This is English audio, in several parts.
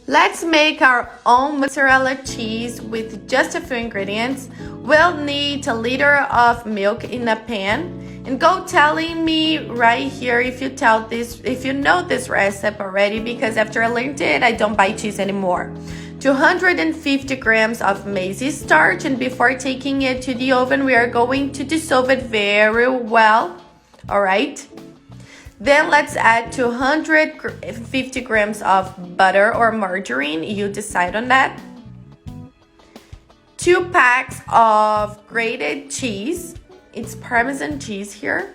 Let's make our own mozzarella cheese with just a few ingredients. We'll need a liter of milk in a pan. And go telling me right here if you know this recipe already, because after I learned it, I don't buy cheese anymore. 250 grams of maize starch, and before taking it to the oven, we are going to dissolve it very well. All right. Then let's add 250 grams of butter or margarine. You decide on that. 2 packs of grated cheese. It's Parmesan cheese here.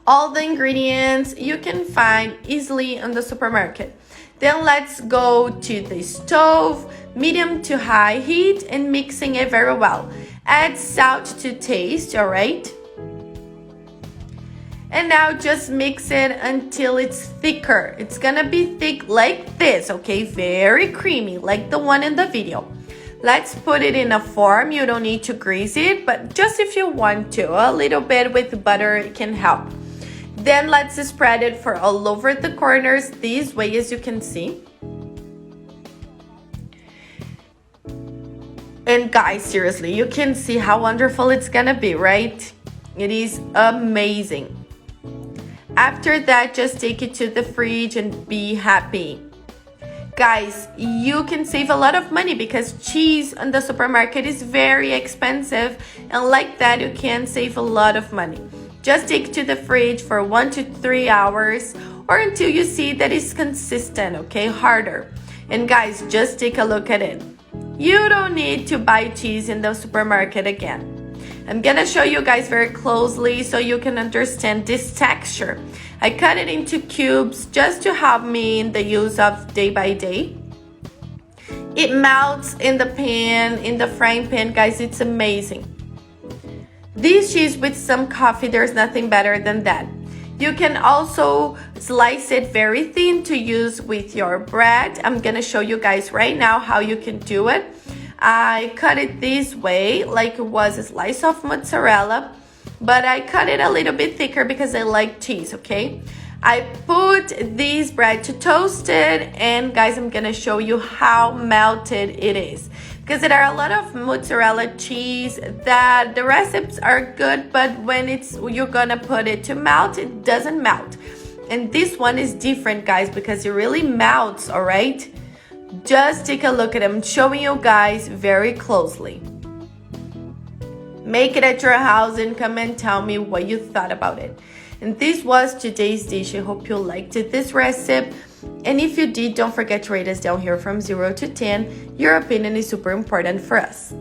All the ingredients you can find easily in the supermarket. Then let's go to the stove, medium to high heat, and mixing it very well. Add salt to taste, all right? And now just mix it until it's thicker. It's gonna be thick like this, okay? Very creamy, like the one in the video. Let's put it in a form. You don't need to grease it, but just if you want to, a little bit with butter can help. Then let's spread it for all over the corners this way, as you can see. And guys, seriously, you can see how wonderful it's gonna be, right? It is amazing. After that, just take it to the fridge and be happy. Guys, you can save a lot of money because cheese in the supermarket is very expensive, and like that you can save a lot of money. Just take it to the fridge for 1 to 3 hours or until you see that it's consistent, okay? Harder. And guys, just take a look at it. You don't need to buy cheese in the supermarket again. I'm gonna show you guys very closely so you can understand this texture. I cut it into cubes just to help me in the use of day by day. It melts in the pan, in the frying pan, guys, it's amazing. This cheese with some coffee, there's nothing better than that. You can also slice it very thin to use with your bread. I'm gonna show you guys right now how you can do it. I cut it this way, like it was a slice of mozzarella, but I cut it a little bit thicker because I like cheese, okay? I put this bread to toast it, and guys, I'm gonna show you how melted it is. Because there are a lot of mozzarella cheese that the recipes are good, but when you're gonna put it to melt, it doesn't melt. And this one is different, guys, because it really melts, all right? Just take a look at it. I'm showing you guys very closely. Make it at your house and come and tell me what you thought about it. And this was today's dish. I hope you liked this recipe. And if you did, don't forget to rate us down here from 0 to 10. Your opinion is super important for us.